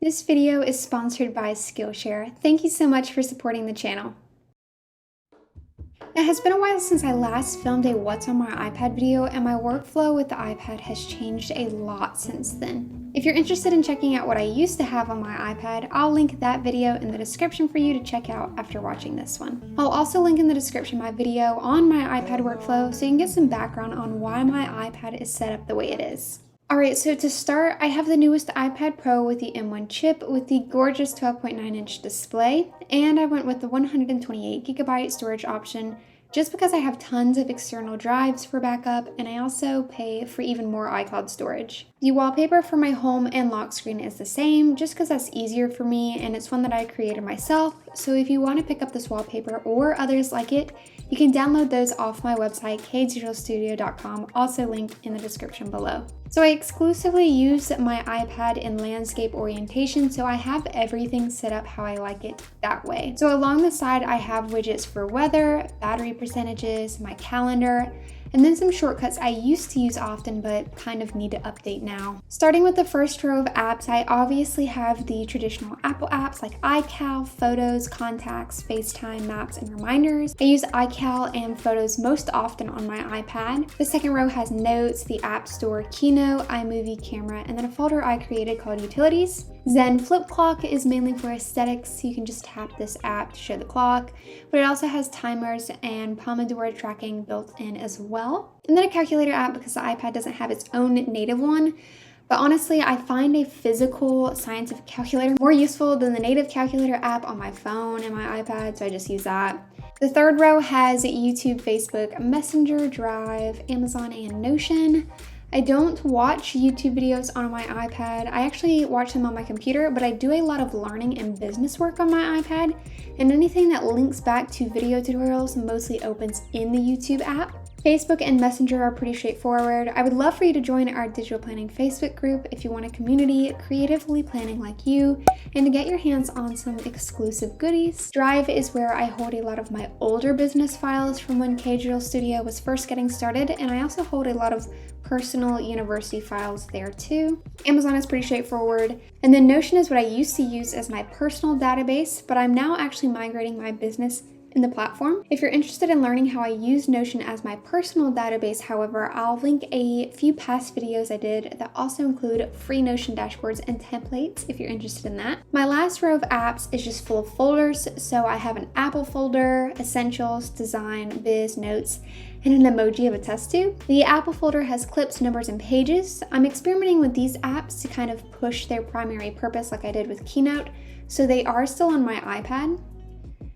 This video is sponsored by Skillshare. Thank you so much for supporting the channel. It has been a while since I last filmed a What's on My iPad video, and my workflow with the iPad has changed a lot since then. If you're interested in checking out what I used to have on my iPad, I'll link that video in the description for you to check out after watching this one. I'll also link in the description my video on my iPad workflow so you can get some background on why my iPad is set up the way it is. Alright, so to start, I have the newest iPad Pro with the M1 chip with the gorgeous 12.9-inch display, and I went with the 128GB storage option just because I have tons of external drives for backup, and I also pay for even more iCloud storage. The wallpaper for my home and lock screen is the same, just because that's easier for me, and it's one that I created myself, so if you want to pick up this wallpaper or others like it, you can download those off my website, kdigitalstudio.com, also linked in the description below. So I exclusively use my iPad in landscape orientation, so I have everything set up how I like it that way. So along the side, I have widgets for weather, battery percentages, my calendar, and then some shortcuts I used to use often but kind of need to update now. Starting with the first row of apps, I obviously have the traditional Apple apps like iCal, Photos, Contacts, FaceTime, Maps, and Reminders. I use iCal and Photos most often on my iPad. The second row has Notes, the App Store, Keynote, iMovie, Camera, and then a folder I created called Utilities. Zen Flip Clock is mainly for aesthetics. You can just tap this app to show the clock, but it also has timers and Pomodoro tracking built in as well. And then a calculator app because the iPad doesn't have its own native one. But honestly, I find a physical scientific calculator more useful than the native calculator app on my phone and my iPad, so I just use that. The third row has YouTube, Facebook, Messenger, Drive, Amazon, and Notion. I don't watch YouTube videos on my iPad. I actually watch them on my computer, but I do a lot of learning and business work on my iPad, and anything that links back to video tutorials mostly opens in the YouTube app. Facebook and Messenger are pretty straightforward. I would love for you to join our digital planning Facebook group if you want a community creatively planning like you and to get your hands on some exclusive goodies. Drive is where I hold a lot of my older business files from when K-Digital Studio was first getting started, and I also hold a lot of personal university files there too. Amazon is pretty straightforward. And then Notion is what I used to use as my personal database, but I'm now actually migrating my business in the platform. If you're interested in learning how I use Notion as my personal database, however, I'll link a few past videos I did that also include free Notion dashboards and templates if you're interested in that. My last row of apps is just full of folders, so I have an Apple folder, Essentials, Design, Biz, Notes, and an emoji of a test tube. The Apple folder has clips, numbers, and pages. I'm experimenting with these apps to kind of push their primary purpose like I did with Keynote, so they are still on my iPad.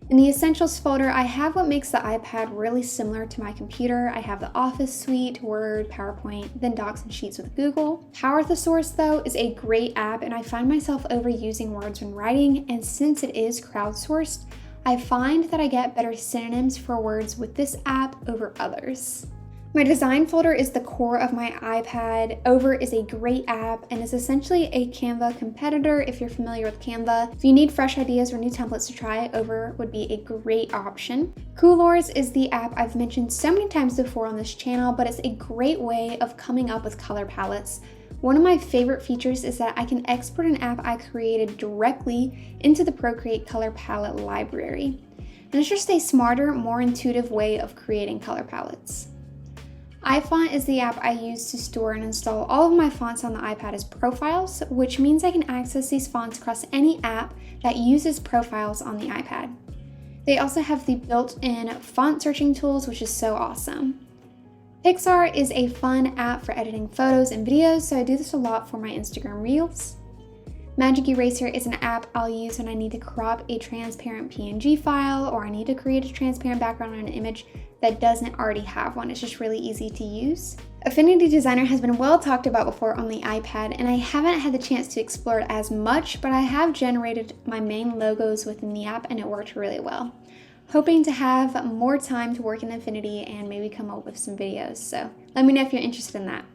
In the Essentials folder, I have what makes the iPad really similar to my computer. I have the Office suite, Word, PowerPoint, then Docs and Sheets with Google. Power Thesaurus, though, is a great app, and I find myself overusing words when writing, and since it is crowdsourced, I find that I get better synonyms for words with this app over others. My design folder is the core of my iPad. Over is a great app and is essentially a Canva competitor if you're familiar with Canva. If you need fresh ideas or new templates to try, Over would be a great option. Coolors is the app I've mentioned so many times before on this channel, but it's a great way of coming up with color palettes. One of my favorite features is that I can export an app I created directly into the Procreate color palette library. And it's just a smarter, more intuitive way of creating color palettes. iFont is the app I use to store and install all of my fonts on the iPad as profiles, which means I can access these fonts across any app that uses profiles on the iPad. They also have the built-in font searching tools, which is so awesome. Pixar is a fun app for editing photos and videos, so I do this a lot for my Instagram Reels. Magic Eraser is an app I'll use when I need to crop a transparent PNG file or I need to create a transparent background on an image that doesn't already have one. It's just really easy to use. Affinity Designer has been well talked about before on the iPad, and I haven't had the chance to explore it as much, but I have generated my main logos within the app and it worked really well. Hoping to have more time to work in Affinity and maybe come up with some videos, so let me know if you're interested in that.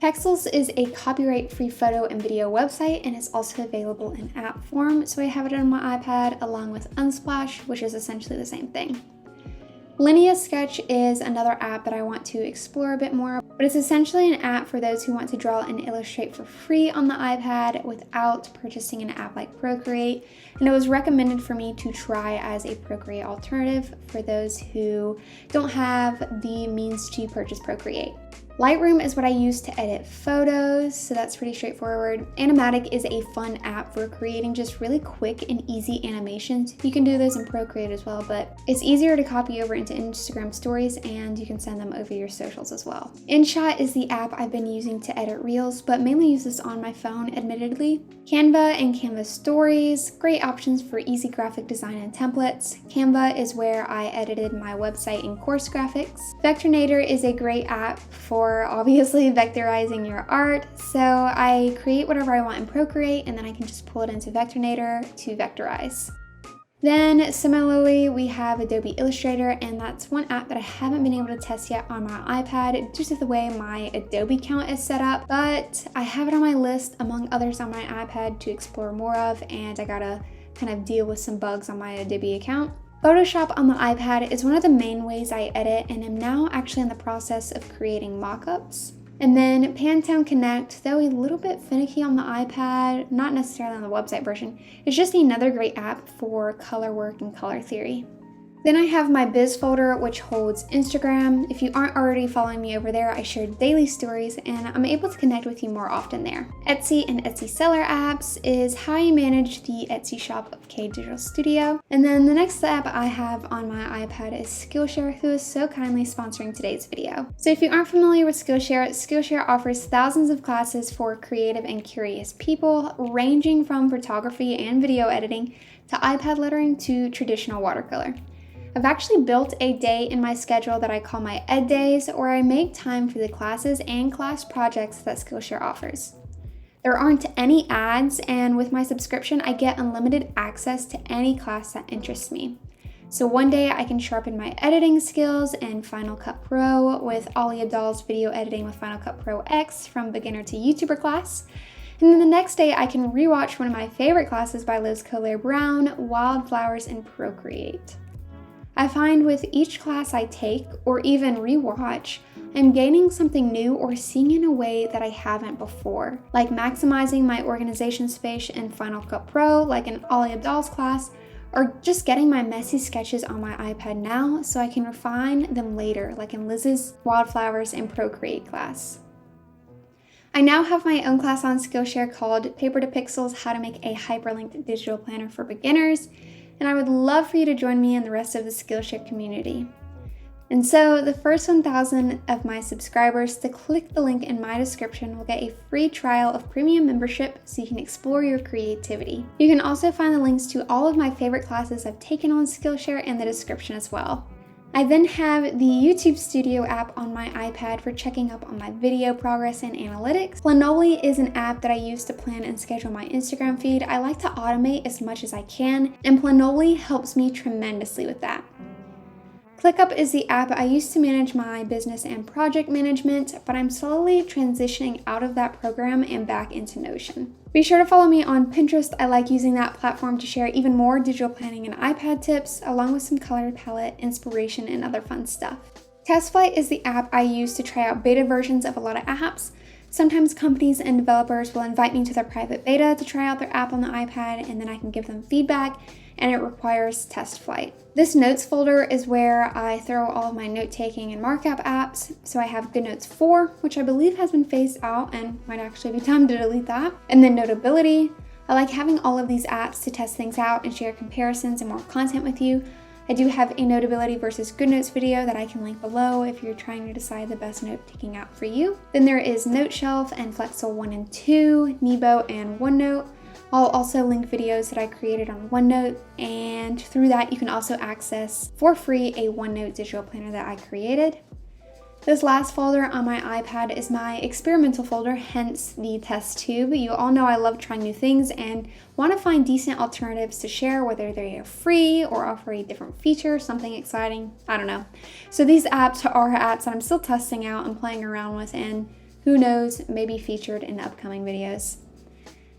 Pexels is a copyright-free photo and video website, and it's also available in app form, so I have it on my iPad along with Unsplash, which is essentially the same thing. Linea Sketch is another app that I want to explore a bit more, but it's essentially an app for those who want to draw and illustrate for free on the iPad without purchasing an app like Procreate, and it was recommended for me to try as a Procreate alternative for those who don't have the means to purchase Procreate. Lightroom is what I use to edit photos, so that's pretty straightforward. Animatic is a fun app for creating just really quick and easy animations. You can do those in Procreate as well, but it's easier to copy over into Instagram stories and you can send them over your socials as well. InShot is the app I've been using to edit reels, but mainly use this on my phone, admittedly. Canva and Canva Stories, great options for easy graphic design and templates. Canva is where I edited my website and course graphics. Vectornator is a great app for obviously vectorizing your art, so I create whatever I want in Procreate and then I can just pull it into Vectornator to vectorize. Then similarly, we have Adobe Illustrator, and that's one app that I haven't been able to test yet on my iPad due to the way my Adobe account is set up, but I have it on my list among others on my iPad to explore more of, and I gotta kind of deal with some bugs on my Adobe account. Photoshop on the iPad is one of the main ways I edit, and am now actually in the process of creating mockups. And then Pantone Connect, though a little bit finicky on the iPad, not necessarily on the website version, is just another great app for color work and color theory. Then I have my Biz folder, which holds Instagram. If you aren't already following me over there, I share daily stories and I'm able to connect with you more often there. Etsy and Etsy seller apps is how you manage the Etsy shop of K Digital Studio. And then the next app I have on my iPad is Skillshare, who is so kindly sponsoring today's video. So if you aren't familiar with Skillshare, Skillshare offers thousands of classes for creative and curious people, ranging from photography and video editing to iPad lettering to traditional watercolor. I've actually built a day in my schedule that I call my Ed Days, where I make time for the classes and class projects that Skillshare offers. There aren't any ads, and with my subscription, I get unlimited access to any class that interests me. So one day I can sharpen my editing skills in Final Cut Pro with Ali Abdaal's video editing with Final Cut Pro X from beginner to YouTuber class. And then the next day I can rewatch one of my favorite classes by Liz Collier-Brown, Wildflowers in Procreate. I find with each class I take, or even rewatch, I'm gaining something new or seeing in a way that I haven't before, like maximizing my organization space in Final Cut Pro, like in Ali Abdaal's class, or just getting my messy sketches on my iPad now so I can refine them later, like in Liz's Wildflowers in Procreate class. I now have my own class on Skillshare called Paper to Pixels: How to Make a Hyperlinked Digital Planner for Beginners, and I would love for you to join me and the rest of the Skillshare community. And so the first 1,000 of my subscribers to click the link in my description will get a free trial of premium membership so you can explore your creativity. You can also find the links to all of my favorite classes I've taken on Skillshare in the description as well. I then have the YouTube Studio app on my iPad for checking up on my video progress and analytics. Planoly is an app that I use to plan and schedule my Instagram feed. I like to automate as much as I can, and Planoly helps me tremendously with that. ClickUp is the app I use to manage my business and project management, but I'm slowly transitioning out of that program and back into Notion. Be sure to follow me on Pinterest. I like using that platform to share even more digital planning and iPad tips, along with some color palette, inspiration, and other fun stuff. TestFlight is the app I use to try out beta versions of a lot of apps. Sometimes companies and developers will invite me to their private beta to try out their app on the iPad, and then I can give them feedback, and it requires TestFlight. This notes folder is where I throw all of my note-taking and markup apps. So I have GoodNotes 4, which I believe has been phased out and might actually be time to delete that. And then Notability. I like having all of these apps to test things out and share comparisons and more content with you. I do have a Notability versus GoodNotes video that I can link below if you're trying to decide the best note-taking app for you. Then there is NoteShelf and Flexel 1 and 2, Nebo, and OneNote. I'll also link videos that I created on OneNote, and through that you can also access for free a OneNote digital planner that I created. This last folder on my iPad is my experimental folder, hence the test tube. You all know I love trying new things and want to find decent alternatives to share, whether they are free or offer a different feature, something exciting, I don't know. So these apps are apps that I'm still testing out and playing around with, and who knows, maybe featured in upcoming videos.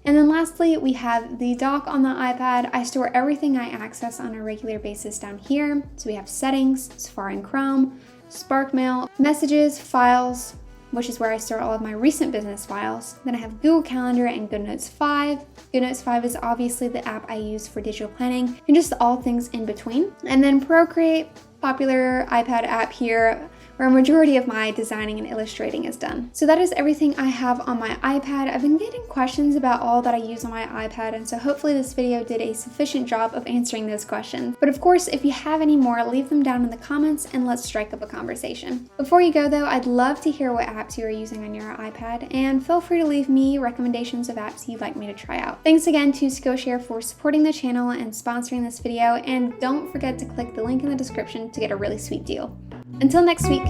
And then lastly, we have the dock on the iPad. I store everything I access on a regular basis down here. So we have settings, Safari and Chrome, SparkMail, messages, files, which is where I store all of my recent business files. Then I have Google Calendar and GoodNotes 5. GoodNotes 5 is obviously the app I use for digital planning and just all things in between. And then Procreate, popular iPad app here, where a majority of my designing and illustrating is done. So that is everything I have on my iPad. I've been getting questions about all that I use on my iPad, and so hopefully this video did a sufficient job of answering those questions. But of course, if you have any more, leave them down in the comments and let's strike up a conversation. Before you go though, I'd love to hear what apps you are using on your iPad, and feel free to leave me recommendations of apps you'd like me to try out. Thanks again to Skillshare for supporting the channel and sponsoring this video, and don't forget to click the link in the description to get a really sweet deal. Until next week.